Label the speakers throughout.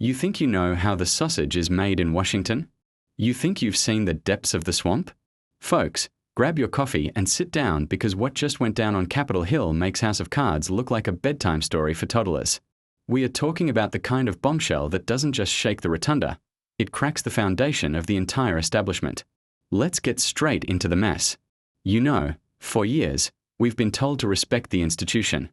Speaker 1: You think you know how the sausage is made in Washington? You think you've seen the depths of the swamp? Folks, grab your coffee and sit down because what just went down on Capitol Hill makes House of Cards look like a bedtime story for toddlers. We are talking about the kind of bombshell that doesn't just shake the rotunda, it cracks the foundation of the entire establishment. Let's get straight into the mess. You know, for years, we've been told to respect the institution.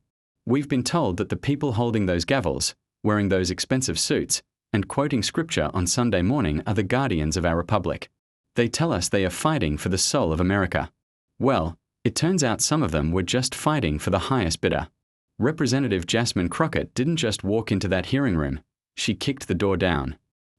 Speaker 1: We've been told that the people holding those gavels, wearing those expensive suits, and quoting scripture on Sunday morning are the guardians of our republic. They tell us they are fighting for the soul of America. Well, it turns out some of them were just fighting for the highest bidder. Representative Jasmine Crockett didn't just walk into that hearing room, she kicked the door down.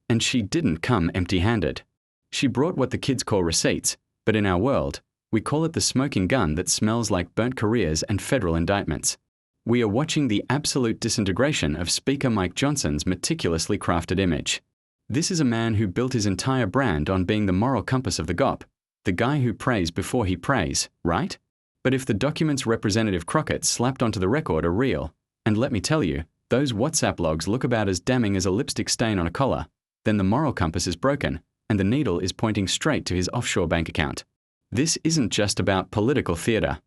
Speaker 1: And she didn't come empty-handed. She brought what the kids call receipts, but in our world, we call it the smoking gun that smells like burnt careers and federal indictments. We are watching the absolute disintegration of Speaker Mike Johnson's meticulously crafted image. This is a man who built his entire brand on being the moral compass of the GOP, the guy who prays before he prays, right? But if the documents Representative Crockett slapped onto the record are real, and let me tell you, those WhatsApp logs look about as damning as a lipstick stain on a collar, then the moral compass is broken, and the needle is pointing straight to his offshore bank account. This isn't just about political theater.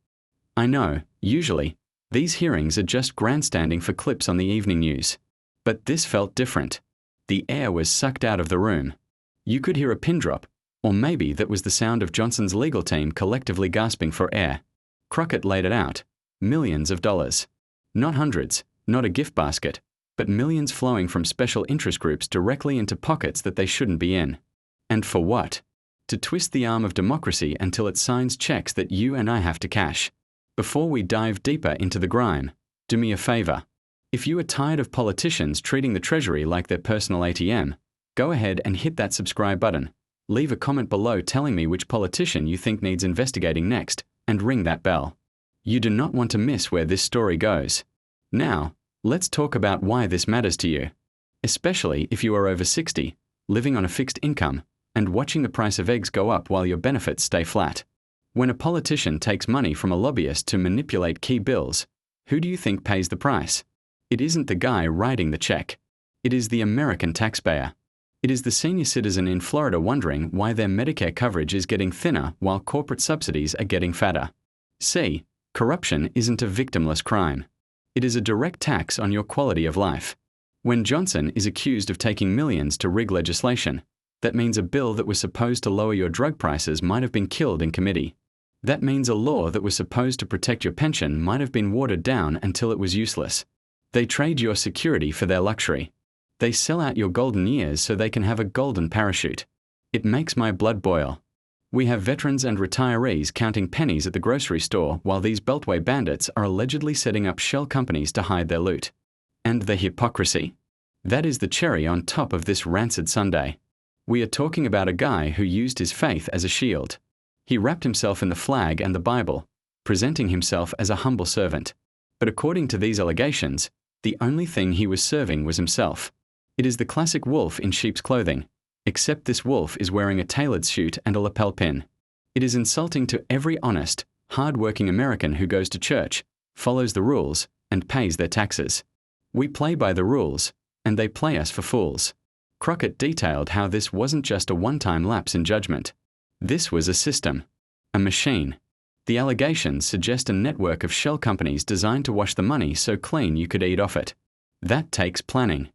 Speaker 1: I know, usually, these hearings are just grandstanding for clips on the evening news. But this felt different. The air was sucked out of the room. You could hear a pin drop, or maybe that was the sound of Johnson's legal team collectively gasping for air. Crockett laid it out. Millions of dollars. Not hundreds, not a gift basket, but millions flowing from special interest groups directly into pockets that they shouldn't be in. And for what? To twist the arm of democracy until it signs checks that you and I have to cash. Before we dive deeper into the grime, do me a favor. If you are tired of politicians treating the Treasury like their personal ATM, go ahead and hit that subscribe button. Leave a comment below telling me which politician you think needs investigating next, and ring that bell. You do not want to miss where this story goes. Now, let's talk about why this matters to you. Especially if you are over 60, living on a fixed income, and watching the price of eggs go up while your benefits stay flat. When a politician takes money from a lobbyist to manipulate key bills, who do you think pays the price? It isn't the guy writing the check. It is the American taxpayer. It is the senior citizen in Florida wondering why their Medicare coverage is getting thinner while corporate subsidies are getting fatter. See, corruption isn't a victimless crime. It is a direct tax on your quality of life. When Johnson is accused of taking millions to rig legislation, that means a bill that was supposed to lower your drug prices might have been killed in committee. That means a law that was supposed to protect your pension might have been watered down until it was useless. They trade your security for their luxury. They sell out your golden years so they can have a golden parachute. It makes my blood boil. We have veterans and retirees counting pennies at the grocery store while these Beltway bandits are allegedly setting up shell companies to hide their loot. And the hypocrisy? That is the cherry on top of this rancid sundae. We are talking about a guy who used his faith as a shield. He wrapped himself in the flag and the Bible, presenting himself as a humble servant. But according to these allegations, the only thing he was serving was himself. It is the classic wolf in sheep's clothing, except this wolf is wearing a tailored suit and a lapel pin. It is insulting to every honest, hard-working American who goes to church, follows the rules, and pays their taxes. We play by the rules, and they play us for fools. Crockett detailed how this wasn't just a one-time lapse in judgment. This was a system, a machine. The allegations suggest a network of shell companies designed to wash the money so clean you could eat off it. That takes planning.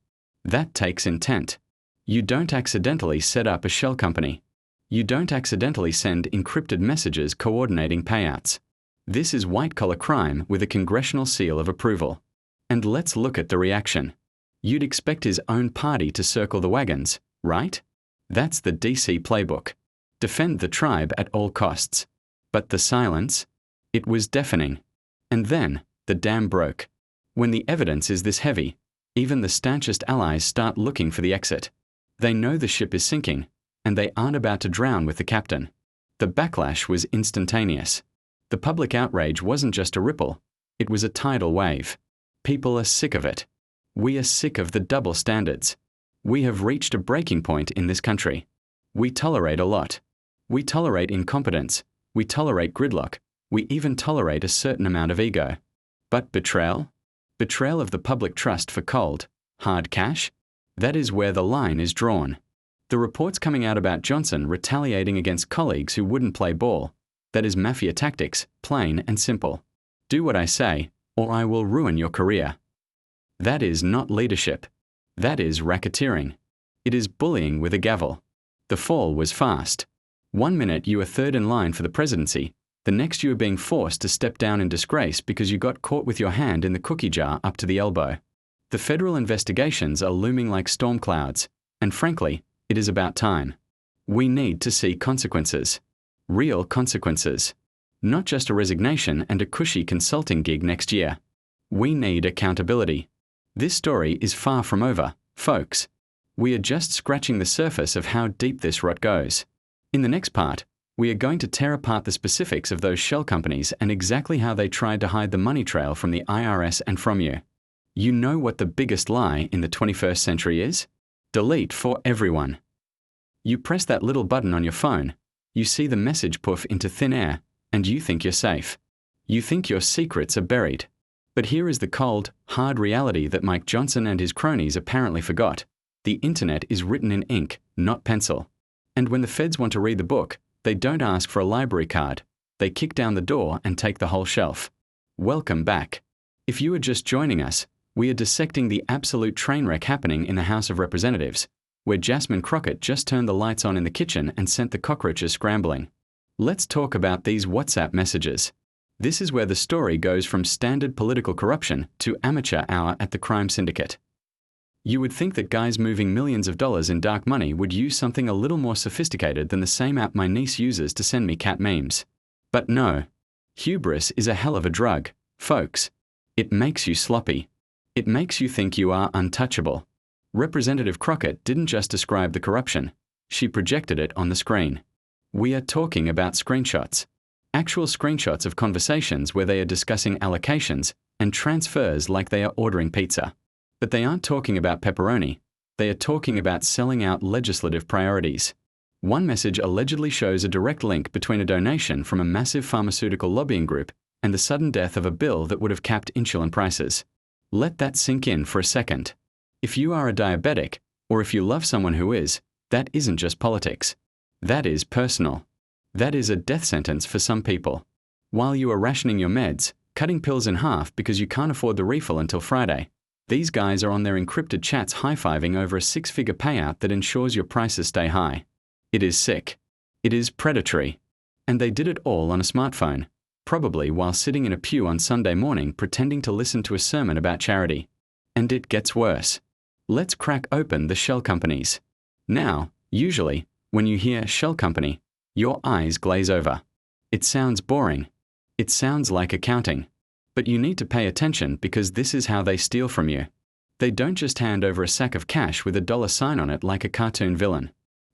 Speaker 1: That takes intent. You don't accidentally set up a shell company. You don't accidentally send encrypted messages coordinating payouts. This is white-collar crime with a congressional seal of approval. And let's look at the reaction. You'd expect his own party to circle the wagons, right? That's the DC playbook. Defend the tribe at all costs. But the silence? It was deafening. And then, the dam broke. When the evidence is this heavy, even the stanchest allies start looking for the exit. They know the ship is sinking, and they aren't about to drown with the captain. The backlash was instantaneous. The public outrage wasn't just a ripple, it was a tidal wave. People are sick of it. We are sick of the double standards. We have reached a breaking point in this country. We tolerate a lot. We tolerate incompetence. We tolerate gridlock. We even tolerate a certain amount of ego. But betrayal? Betrayal of the public trust for cold, hard cash? That is where the line is drawn. The reports coming out about Johnson retaliating against colleagues who wouldn't play ball, that is mafia tactics, plain and simple. Do what I say, or I will ruin your career. That is not leadership. That is racketeering. It is bullying with a gavel. The fall was fast. 1 minute you are third in line for the presidency, the next you are being forced to step down in disgrace because you got caught with your hand in the cookie jar up to the elbow. The federal investigations are looming like storm clouds, and frankly, it is about time. We need to see consequences. Real consequences. Not just a resignation and a cushy consulting gig next year. We need accountability. This story is far from over, folks. We are just scratching the surface of how deep this rot goes. In the next part, we are going to tear apart the specifics of those shell companies and exactly how they tried to hide the money trail from the IRS and from you. You know what the biggest lie in the 21st century is? Delete for everyone. You press that little button on your phone, you see the message poof into thin air, and you think you're safe. You think your secrets are buried. But here is the cold, hard reality that Mike Johnson and his cronies apparently forgot. The internet is written in ink, not pencil. And when the feds want to read the book, they don't ask for a library card. They kick down the door and take the whole shelf. Welcome back. If you are just joining us, we are dissecting the absolute train wreck happening in the House of Representatives, where Jasmine Crockett just turned the lights on in the kitchen and sent the cockroaches scrambling. Let's talk about these WhatsApp messages. This is where the story goes from standard political corruption to amateur hour at the crime syndicate. You would think that guys moving millions of dollars in dark money would use something a little more sophisticated than the same app my niece uses to send me cat memes. But no. Hubris is a hell of a drug, folks. It makes you sloppy. It makes you think you are untouchable. Representative Crockett didn't just describe the corruption. She projected it on the screen. We are talking about screenshots. Actual screenshots of conversations where they are discussing allocations and transfers like they are ordering pizza. But they aren't talking about pepperoni. They are talking about selling out legislative priorities. One message allegedly shows a direct link between a donation from a massive pharmaceutical lobbying group and the sudden death of a bill that would have capped insulin prices. Let that sink in for a second. If you are a diabetic, or if you love someone who is, that isn't just politics. That is personal. That is a death sentence for some people. While you are rationing your meds, cutting pills in half because you can't afford the refill until Friday, these guys are on their encrypted chats high-fiving over a six-figure payout that ensures your prices stay high. It is sick. It is predatory. And they did it all on a smartphone, probably while sitting in a pew on Sunday morning pretending to listen to a sermon about charity. And it gets worse. Let's crack open the shell companies. Now, usually, when you hear shell company, your eyes glaze over. It sounds boring. It sounds like accounting. But you need to pay attention because this is how they steal from you. They don't just hand over a sack of cash with a dollar sign on it like a cartoon villain.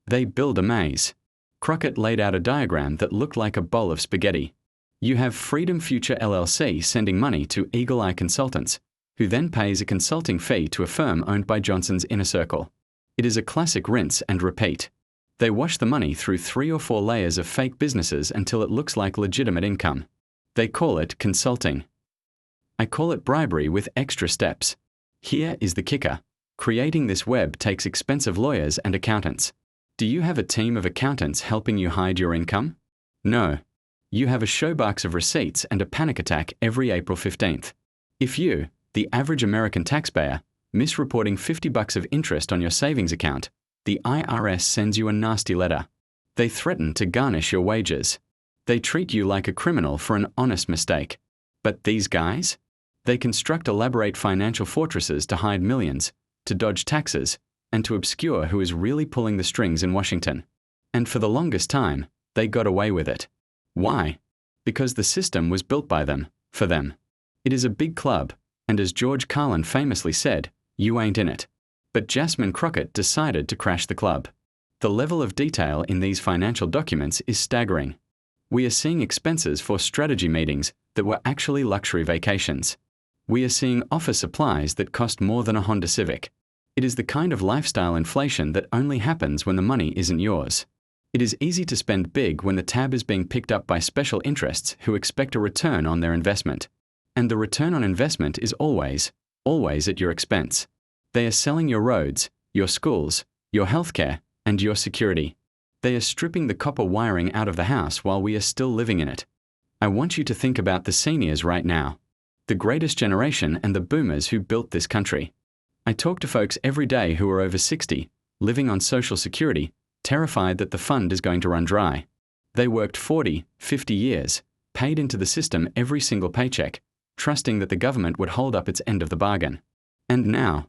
Speaker 1: They build a maze. Crockett laid out a diagram that looked like a bowl of spaghetti. You have Freedom Future LLC sending money to Eagle Eye Consultants, who then pays a consulting fee to a firm owned by Johnson's inner circle. It is a classic rinse and repeat. They wash the money through 3 or 4 layers of fake businesses until it looks like legitimate income. They call it consulting. I call it bribery with extra steps. Here is the kicker. Creating this web takes expensive lawyers and accountants. Do you have a team of accountants helping you hide your income? No. You have a showbox of receipts and a panic attack every April 15th. If you, the average American taxpayer, miss reporting $50 of interest on your savings account, the IRS sends you a nasty letter. They threaten to garnish your wages. They treat you like a criminal for an honest mistake. But these guys? They construct elaborate financial fortresses to hide millions, to dodge taxes, and to obscure who is really pulling the strings in Washington. And for the longest time, they got away with it. Why? Because the system was built by them, for them. It is a big club, and as George Carlin famously said, you ain't in it. But Jasmine Crockett decided to crash the club. The level of detail in these financial documents is staggering. We are seeing expenses for strategy meetings that were actually luxury vacations. We are seeing office supplies that cost more than a Honda Civic. It is the kind of lifestyle inflation that only happens when the money isn't yours. It is easy to spend big when the tab is being picked up by special interests who expect a return on their investment. And the return on investment is always at your expense. They are selling your roads, your schools, your healthcare, and your security. They are stripping the copper wiring out of the house while we are still living in it. I want you to think about the seniors right now, the greatest generation and the boomers who built this country. I talk to folks every day who are over 60, living on Social Security, terrified that the fund is going to run dry. They worked 40, 50 years, paid into the system every single paycheck, trusting that the government would hold up its end of the bargain. And now,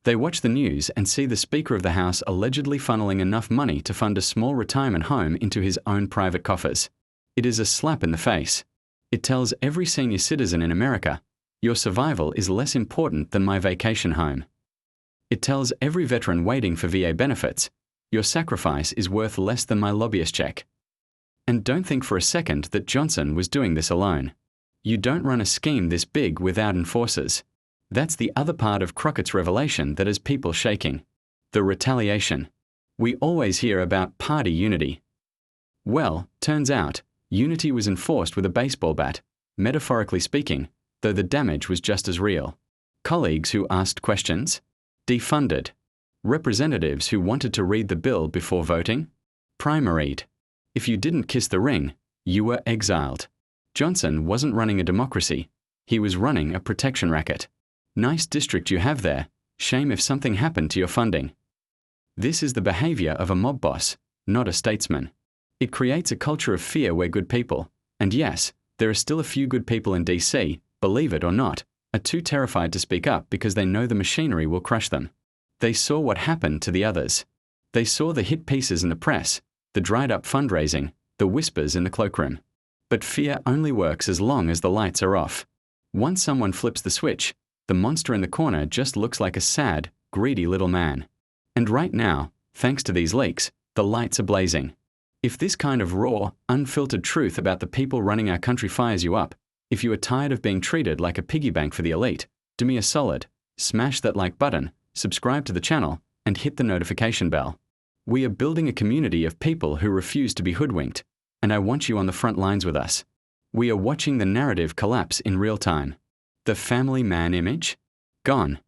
Speaker 1: they watch the news and see the Speaker of the House allegedly funneling enough money to fund a small retirement home into his own private coffers. It is a slap in the face. It tells every senior citizen in America, your survival is less important than my vacation home. It tells every veteran waiting for VA benefits, your sacrifice is worth less than my lobbyist check. And don't think for a second that Johnson was doing this alone. You don't run a scheme this big without enforcers. That's the other part of Crockett's revelation that has people shaking. The retaliation. We always hear about party unity. Well, turns out, unity was enforced with a baseball bat, metaphorically speaking, though the damage was just as real. Colleagues who asked questions? Defunded. Representatives who wanted to read the bill before voting? Primaried. If you didn't kiss the ring, you were exiled. Johnson wasn't running a democracy. He was running a protection racket. Nice district you have there. Shame if something happened to your funding. This is the behavior of a mob boss, not a statesman. It creates a culture of fear where good people, and yes, there are still a few good people in DC, believe it or not, are too terrified to speak up because they know the machinery will crush them. They saw what happened to the others. They saw the hit pieces in the press, the dried up fundraising, the whispers in the cloakroom. But fear only works as long as the lights are off. Once someone flips the switch, the monster in the corner just looks like a sad, greedy little man. And right now, thanks to these leaks, the lights are blazing. If this kind of raw, unfiltered truth about the people running our country fires you up, if you are tired of being treated like a piggy bank for the elite, do me a solid, smash that like button, subscribe to the channel, and hit the notification bell. We are building a community of people who refuse to be hoodwinked, and I want you on the front lines with us. We are watching the narrative collapse in real time. The family man image? Gone.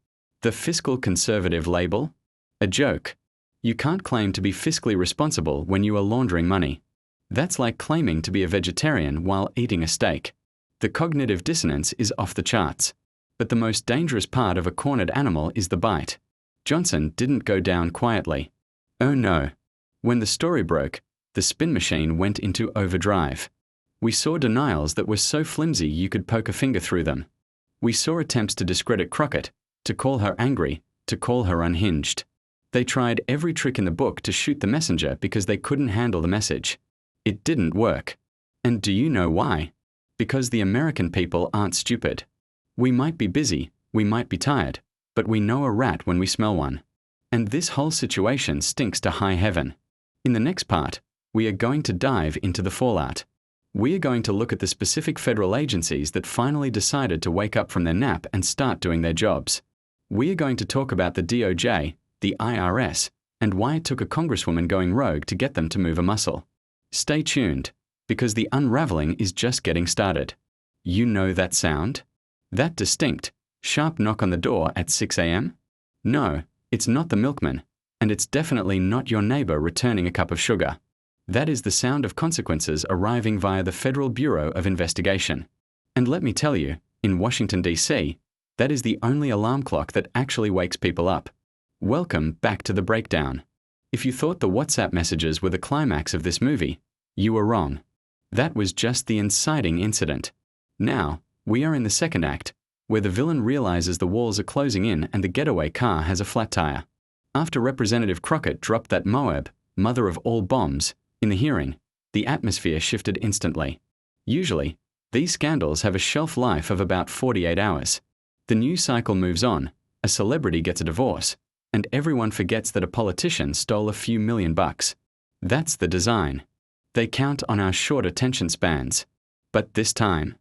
Speaker 1: The fiscal conservative label? A joke. You can't claim to be fiscally responsible when you are laundering money. That's like claiming to be a vegetarian while eating a steak. The cognitive dissonance is off the charts. But the most dangerous part of a cornered animal is the bite. Johnson didn't go down quietly. Oh no. When the story broke, the spin machine went into overdrive. We saw denials that were so flimsy you could poke a finger through them. We saw attempts to discredit Crockett, to call her angry, to call her unhinged. They tried every trick in the book to shoot the messenger because they couldn't handle the message. It didn't work. And do you know why? Because the American people aren't stupid. We might be busy, we might be tired, but we know a rat when we smell one. And this whole situation stinks to high heaven. In the next part, we are going to dive into the fallout. We are going to look at the specific federal agencies that finally decided to wake up from their nap and start doing their jobs. We are going to talk about the DOJ, the IRS, and why it took a congresswoman going rogue to get them to move a muscle. Stay tuned, because the unraveling is just getting started. You know that sound? That distinct, sharp knock on the door at 6 a.m.? No, it's not the milkman, and it's definitely not your neighbor returning a cup of sugar. That is the sound of consequences arriving via the Federal Bureau of Investigation. And let me tell you, in Washington, D.C., that is the only alarm clock that actually wakes people up. Welcome back to the breakdown. If you thought the WhatsApp messages were the climax of this movie, you were wrong. That was just the inciting incident. Now, we are in the second act, where the villain realizes the walls are closing in and the getaway car has a flat tire. After Representative Crockett dropped that Moab, mother of all bombs, in the hearing, the atmosphere shifted instantly. Usually, these scandals have a shelf life of about 48 hours. The news cycle moves on, a celebrity gets a divorce, and everyone forgets that a politician stole a few $1,000,000. That's the design. They count on our short attention spans. But this time,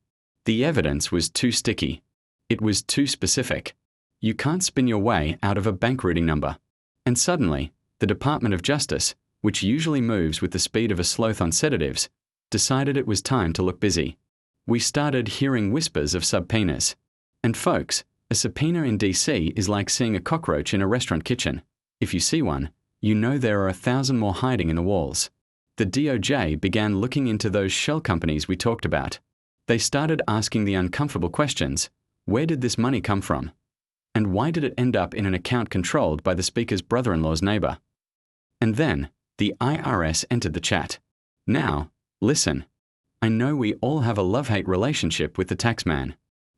Speaker 1: the evidence was too sticky. It was too specific. You can't spin your way out of a bank routing number. And suddenly, the Department of Justice, which usually moves with the speed of a sloth on sedatives, decided it was time to look busy. We started hearing whispers of subpoenas. And folks, a subpoena in DC is like seeing a cockroach in a restaurant kitchen. If you see one, you know there are 1,000 more hiding in the walls. The DOJ began looking into those shell companies we talked about. They started asking the uncomfortable questions. Where did this money come from? And why did it end up in an account controlled by the speaker's brother-in-law's neighbor? And then, the IRS entered the chat. Now, listen. I know we all have a love-hate relationship with the taxman.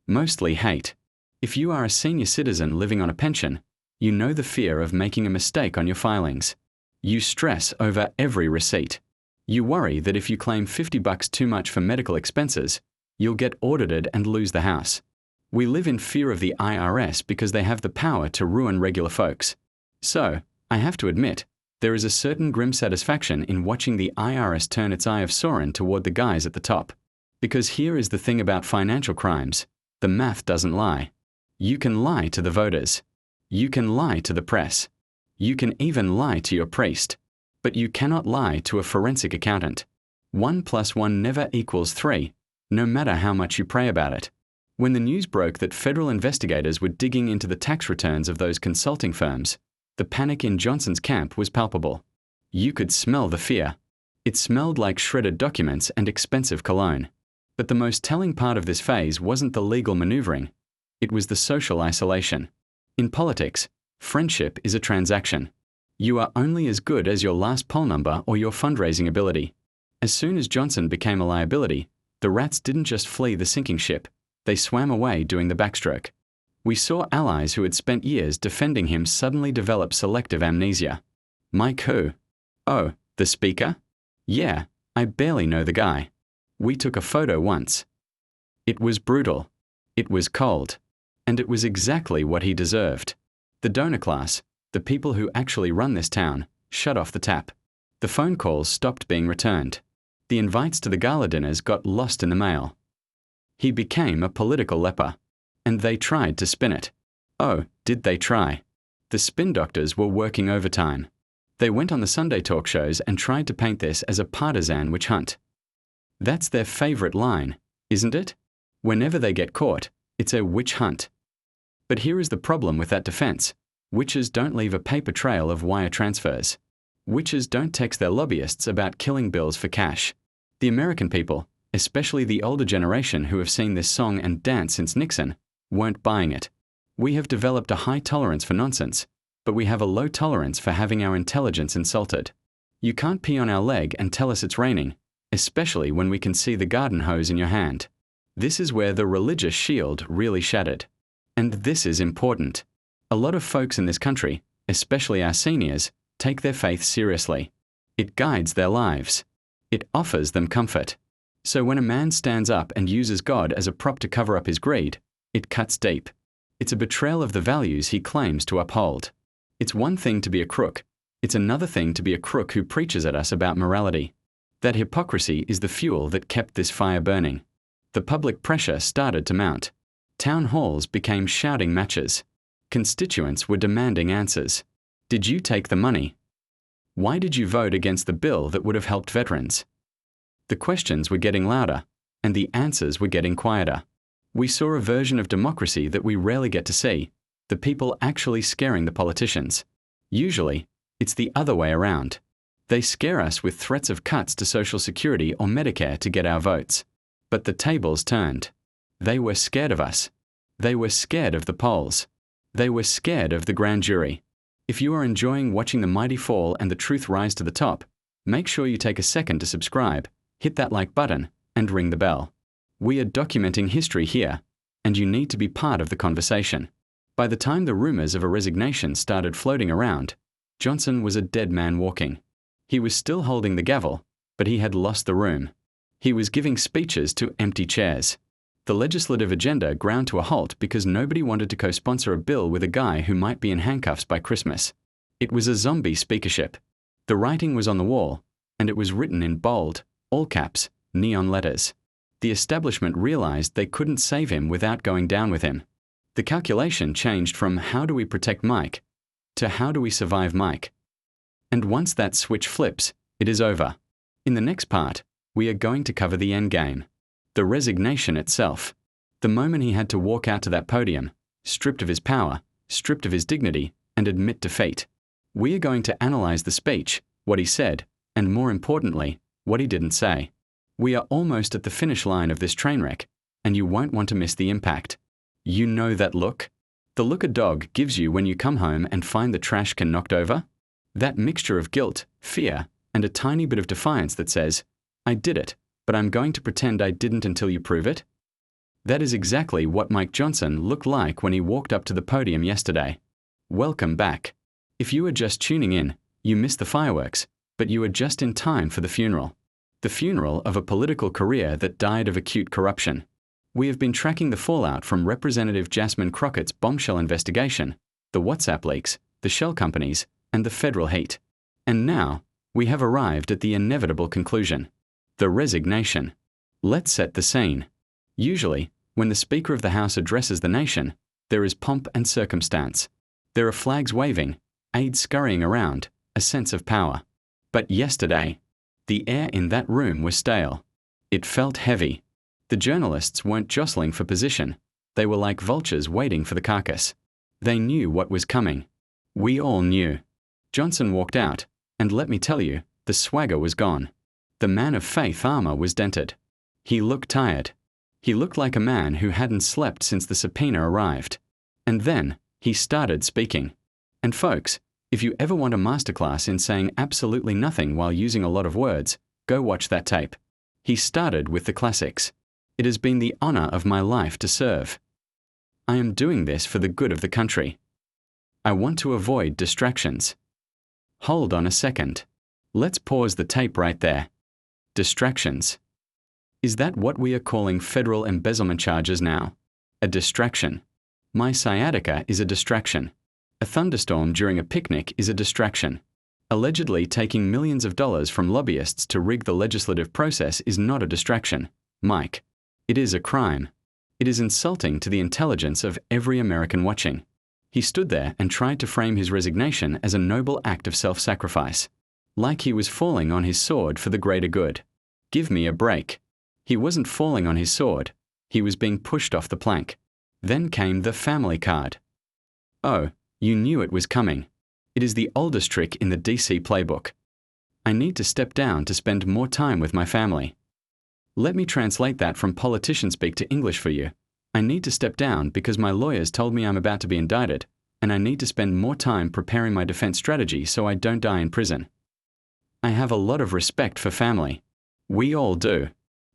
Speaker 1: Mostly hate. If you are a senior citizen living on a pension, you know the fear of making a mistake on your filings. You stress over every receipt. You worry that if you claim $50 too much for medical expenses, you'll get audited and lose the house. We live in fear of the IRS because they have the power to ruin regular folks. So, I have to admit, there is a certain grim satisfaction in watching the IRS turn its eye of Sauron toward the guys at the top. Because here is the thing about financial crimes. The math doesn't lie. You can lie to the voters. You can lie to the press. You can even lie to your priest. But you cannot lie to a forensic accountant. 1 + 1 never equals 3, no matter how much you pray about it. When the news broke that federal investigators were digging into the tax returns of those consulting firms, the panic in Johnson's camp was palpable. You could smell the fear. It smelled like shredded documents and expensive cologne. But the most telling part of this phase wasn't the legal maneuvering. It was the social isolation. In politics, friendship is a transaction. You are only as good as your last poll number or your fundraising ability. As soon as Johnson became a liability, the rats didn't just flee the sinking ship. They swam away doing the backstroke. We saw allies who had spent years defending him suddenly develop selective amnesia. Mike who? Oh, the speaker? Yeah, I barely know the guy. We took a photo once. It was brutal. It was cold. And it was exactly what he deserved. The donor class, the people who actually run this town, shut off the tap. The phone calls stopped being returned. The invites to the gala dinners got lost in the mail. He became a political leper. And they tried to spin it. Oh, did they try? The spin doctors were working overtime. They went on the Sunday talk shows and tried to paint this as a partisan witch hunt. That's their favorite line, isn't it? Whenever they get caught, it's a witch hunt. But here is the problem with that defense. Witches don't leave a paper trail of wire transfers. Witches don't text their lobbyists about killing bills for cash. The American people, especially the older generation who have seen this song and dance since Nixon, weren't buying it. We have developed a high tolerance for nonsense, but we have a low tolerance for having our intelligence insulted. You can't pee on our leg and tell us it's raining, especially when we can see the garden hose in your hand. This is where the religious shield really shattered. And this is important. A lot of folks in this country, especially our seniors, take their faith seriously. It guides their lives. It offers them comfort. So when a man stands up and uses God as a prop to cover up his greed, it cuts deep. It's a betrayal of the values he claims to uphold. It's one thing to be a crook. It's another thing to be a crook who preaches at us about morality. That hypocrisy is the fuel that kept this fire burning. The public pressure started to mount. Town halls became shouting matches. Constituents were demanding answers. Did you take the money? Why did you vote against the bill that would have helped veterans? The questions were getting louder, and the answers were getting quieter. We saw a version of democracy that we rarely get to see, the people actually scaring the politicians. Usually, it's the other way around. They scare us with threats of cuts to Social Security or Medicare to get our votes. But the tables turned. They were scared of us. They were scared of the polls. They were scared of the grand jury. If you are enjoying watching the mighty fall and the truth rise to the top, make sure you take a second to subscribe, hit that like button, and ring the bell. We are documenting history here, and you need to be part of the conversation. By the time the rumors of a resignation started floating around, Johnson was a dead man walking. He was still holding the gavel, but he had lost the room. He was giving speeches to empty chairs. The legislative agenda ground to a halt because nobody wanted to co-sponsor a bill with a guy who might be in handcuffs by Christmas. It was a zombie speakership. The writing was on the wall, and it was written in bold, all caps, neon letters. The establishment realized they couldn't save him without going down with him. The calculation changed from how do we protect Mike to how do we survive Mike. And once that switch flips, it is over. In the next part, we are going to cover the endgame. The resignation itself. The moment he had to walk out to that podium, stripped of his power, stripped of his dignity, and admit defeat. We are going to analyze the speech, what he said, and more importantly, what he didn't say. We are almost at the finish line of this train wreck, and you won't want to miss the impact. You know that look? The look a dog gives you when you come home and find the trash can knocked over? That mixture of guilt, fear, and a tiny bit of defiance that says, I did it, but I'm going to pretend I didn't until you prove it? That is exactly what Mike Johnson looked like when he walked up to the podium yesterday. Welcome back. If you are just tuning in, you missed the fireworks, but you are just in time for the funeral. The funeral of a political career that died of acute corruption. We have been tracking the fallout from Representative Jasmine Crockett's bombshell investigation, the WhatsApp leaks, the shell companies, and the federal heat. And now, we have arrived at the inevitable conclusion. The resignation. Let's set the scene. Usually, when the Speaker of the House addresses the nation, there is pomp and circumstance. There are flags waving, aides scurrying around, a sense of power. But yesterday, the air in that room was stale. It felt heavy. The journalists weren't jostling for position. They were like vultures waiting for the carcass. They knew what was coming. We all knew. Johnson walked out, and let me tell you, the swagger was gone. The man of faith armor was dented. He looked tired. He looked like a man who hadn't slept since the subpoena arrived. And then, he started speaking. And folks, if you ever want a masterclass in saying absolutely nothing while using a lot of words, go watch that tape. He started with the classics. It has been the honor of my life to serve. I am doing this for the good of the country. I want to avoid distractions. Hold on a second. Let's pause the tape right there. Distractions. Is that what we are calling federal embezzlement charges now? A distraction. My sciatica is a distraction. A thunderstorm during a picnic is a distraction. Allegedly taking millions of dollars from lobbyists to rig the legislative process is not a distraction, Mike. It is a crime. It is insulting to the intelligence of every American watching. He stood there and tried to frame his resignation as a noble act of self-sacrifice. Like he was falling on his sword for the greater good. Give me a break. He wasn't falling on his sword. He was being pushed off the plank. Then came the family card. Oh, you knew it was coming. It is the oldest trick in the DC playbook. I need to step down to spend more time with my family. Let me translate that from politician speak to English for you. I need to step down because my lawyers told me I'm about to be indicted, and I need to spend more time preparing my defense strategy so I don't die in prison. I have a lot of respect for family. We all do.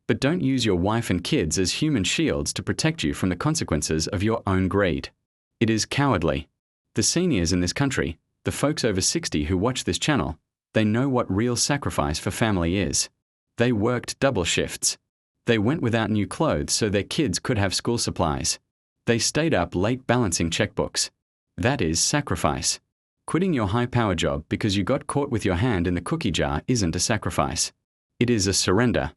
Speaker 1: But don't use your wife and kids as human shields to protect you from the consequences of your own greed. It is cowardly. The seniors in this country, the folks over 60 who watch this channel, they know what real sacrifice for family is. They worked double shifts. They went without new clothes so their kids could have school supplies. They stayed up late balancing checkbooks. That is sacrifice. Quitting your high-power job because you got caught with your hand in the cookie jar isn't a sacrifice. It is a surrender.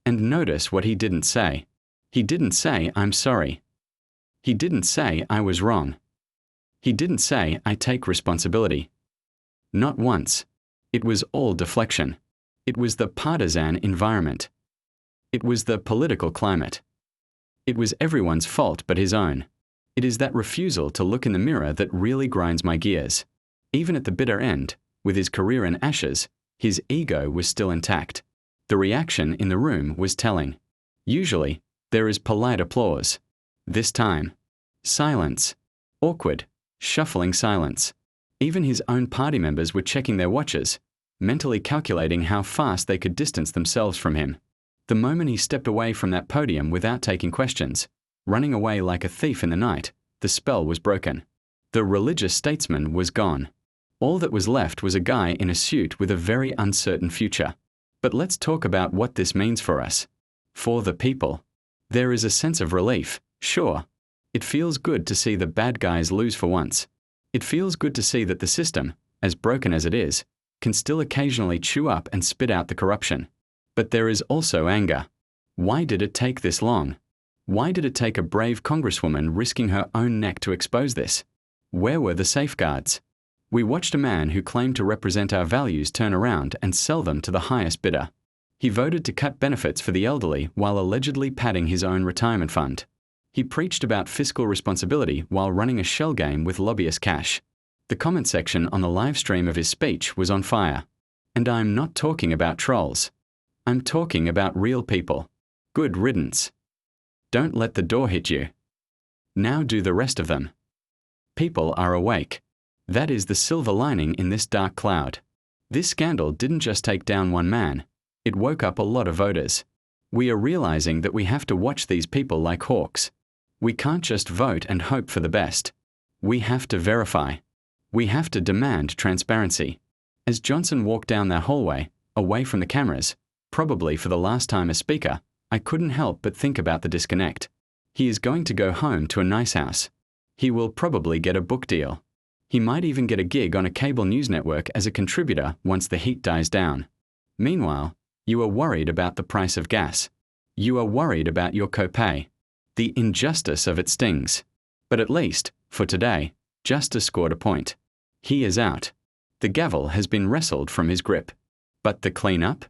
Speaker 1: And notice what he didn't say. He didn't say, I'm sorry. He didn't say, I was wrong. He didn't say, I take responsibility. Not once. It was all deflection. It was the partisan environment. It was the political climate. It was everyone's fault but his own. It is that refusal to look in the mirror that really grinds my gears. Even at the bitter end, with his career in ashes, his ego was still intact. The reaction in the room was telling. Usually, there is polite applause. This time, silence. Awkward, shuffling silence. Even his own party members were checking their watches, mentally calculating how fast they could distance themselves from him. The moment he stepped away from that podium without taking questions, running away like a thief in the night, the spell was broken. The religious statesman was gone. All that was left was a guy in a suit with a very uncertain future. But let's talk about what this means for us. For the people. There is a sense of relief, sure. It feels good to see the bad guys lose for once. It feels good to see that the system, as broken as it is, can still occasionally chew up and spit out the corruption. But there is also anger. Why did it take this long? Why did it take a brave congresswoman risking her own neck to expose this? Where were the safeguards? We watched a man who claimed to represent our values turn around and sell them to the highest bidder. He voted to cut benefits for the elderly while allegedly padding his own retirement fund. He preached about fiscal responsibility while running a shell game with lobbyist cash. The comment section on the live stream of his speech was on fire. And I'm not talking about trolls. I'm talking about real people. Good riddance. Don't let the door hit you. Now do the rest of them. People are awake. That is the silver lining in this dark cloud. This scandal didn't just take down one man. It woke up a lot of voters. We are realizing that we have to watch these people like hawks. We can't just vote and hope for the best. We have to verify. We have to demand transparency. As Johnson walked down that hallway, away from the cameras, probably for the last time as Speaker, I couldn't help but think about the disconnect. He is going to go home to a nice house. He will probably get a book deal. He might even get a gig on a cable news network as a contributor once the heat dies down. Meanwhile, you are worried about the price of gas. You are worried about your copay. The injustice of it stings. But at least, for today, justice scored a point. He is out. The gavel has been wrestled from his grip. But the cleanup?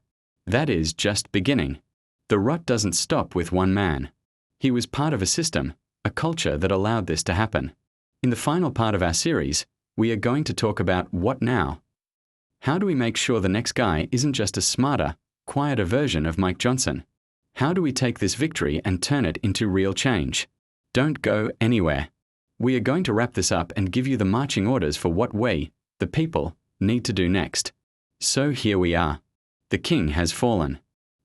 Speaker 1: That is just beginning. The rot doesn't stop with one man. He was part of a system, a culture that allowed this to happen. In the final part of our series, we are going to talk about what now? How do we make sure the next guy isn't just a smarter, quieter version of Mike Johnson? How do we take this victory and turn it into real change? Don't go anywhere. We are going to wrap this up and give you the marching orders for what we, the people, need to do next. So here we are. The king has fallen.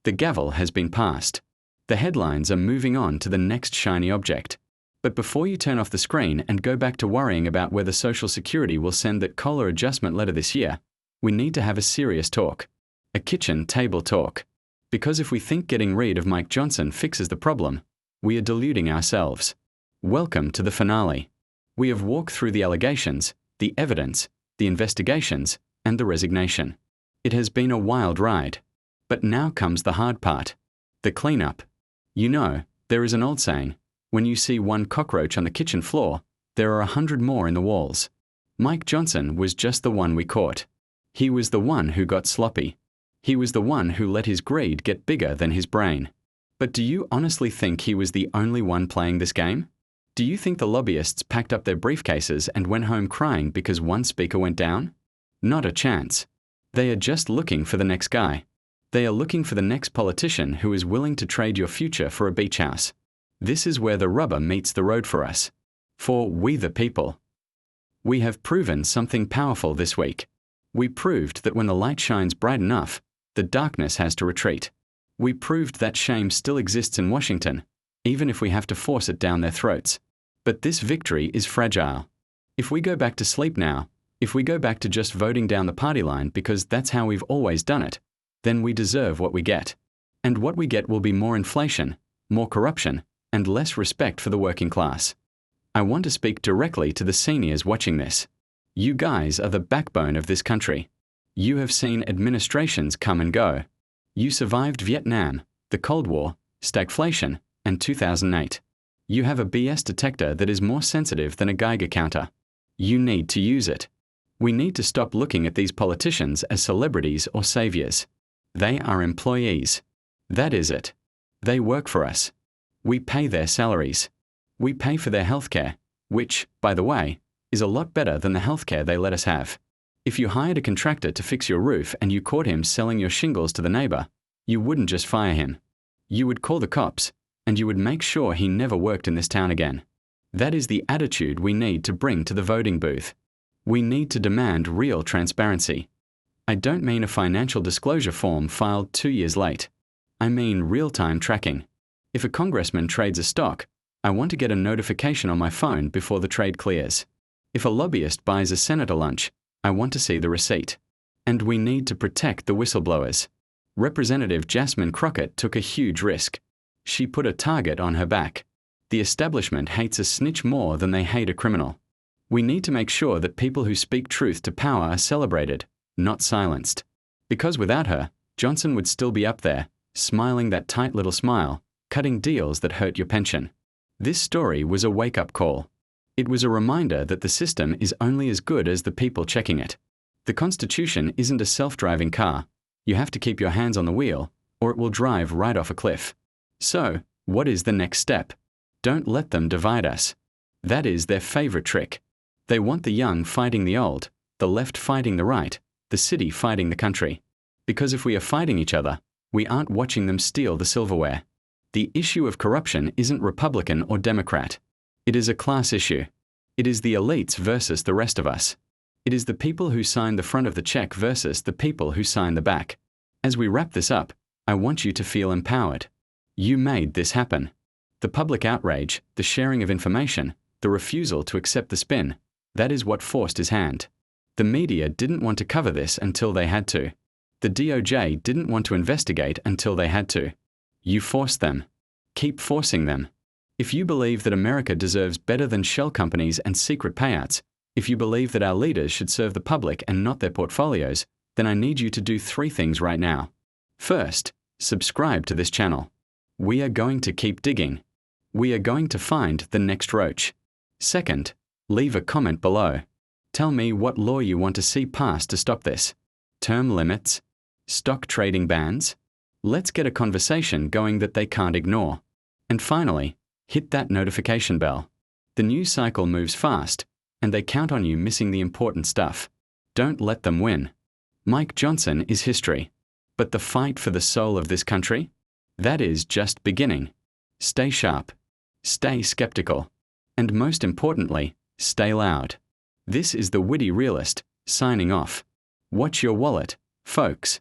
Speaker 1: The gavel has been passed. The headlines are moving on to the next shiny object. But before you turn off the screen and go back to worrying about whether Social Security will send that COLA adjustment letter this year, we need to have a serious talk. A kitchen table talk. Because if we think getting rid of Mike Johnson fixes the problem, we are deluding ourselves. Welcome to the finale. We have walked through the allegations, the evidence, the investigations, and the resignation. It has been a wild ride. But now comes the hard part. The cleanup. You know, there is an old saying, when you see one cockroach on the kitchen floor, there are 100 more in the walls. Mike Johnson was just the one we caught. He was the one who got sloppy. He was the one who let his greed get bigger than his brain. But do you honestly think he was the only one playing this game? Do you think the lobbyists packed up their briefcases and went home crying because one speaker went down? Not a chance. They are just looking for the next guy. They are looking for the next politician who is willing to trade your future for a beach house. This is where the rubber meets the road for us. For we the people. We have proven something powerful this week. We proved that when the light shines bright enough, the darkness has to retreat. We proved that shame still exists in Washington, even if we have to force it down their throats. But this victory is fragile. If we go back to sleep now, if we go back to just voting down the party line because that's how we've always done it, then we deserve what we get. And what we get will be more inflation, more corruption, and less respect for the working class. I want to speak directly to the seniors watching this. You guys are the backbone of this country. You have seen administrations come and go. You survived Vietnam, the Cold War, stagflation, and 2008. You have a BS detector that is more sensitive than a Geiger counter. You need to use it. We need to stop looking at these politicians as celebrities or saviors. They are employees. That is it. They work for us. We pay their salaries. We pay for their healthcare, which, by the way, is a lot better than the healthcare they let us have. If you hired a contractor to fix your roof and you caught him selling your shingles to the neighbor, you wouldn't just fire him. You would call the cops, and you would make sure he never worked in this town again. That is the attitude we need to bring to the voting booth. We need to demand real transparency. I don't mean a financial disclosure form filed 2 years late. I mean real-time tracking. If a congressman trades a stock, I want to get a notification on my phone before the trade clears. If a lobbyist buys a senator lunch, I want to see the receipt. And we need to protect the whistleblowers. Representative Jasmine Crockett took a huge risk. She put a target on her back. The establishment hates a snitch more than they hate a criminal. We need to make sure that people who speak truth to power are celebrated, not silenced. Because without her, Johnson would still be up there, smiling that tight little smile, cutting deals that hurt your pension. This story was a wake-up call. It was a reminder that the system is only as good as the people checking it. The Constitution isn't a self-driving car. You have to keep your hands on the wheel, or it will drive right off a cliff. So, what is the next step? Don't let them divide us. That is their favorite trick. They want the young fighting the old, the left fighting the right, the city fighting the country. Because if we are fighting each other, we aren't watching them steal the silverware. The issue of corruption isn't Republican or Democrat. It is a class issue. It is the elites versus the rest of us. It is the people who sign the front of the check versus the people who sign the back. As we wrap this up, I want you to feel empowered. You made this happen. The public outrage, the sharing of information, the refusal to accept the spin, that is what forced his hand. The media didn't want to cover this until they had to. The DOJ didn't want to investigate until they had to. You forced them. Keep forcing them. If you believe that America deserves better than shell companies and secret payouts, if you believe that our leaders should serve the public and not their portfolios, then I need you to do 3 things right now. First, subscribe to this channel. We are going to keep digging. We are going to find the next roach. Second, leave a comment below. Tell me what law you want to see passed to stop this. Term limits? Stock trading bans? Let's get a conversation going that they can't ignore. And finally, hit that notification bell. The news cycle moves fast, and they count on you missing the important stuff. Don't let them win. Mike Johnson is history. But the fight for the soul of this country? That is just beginning. Stay sharp. Stay skeptical. And most importantly, stay loud. This is the Witty Realist, signing off. Watch your wallet, folks.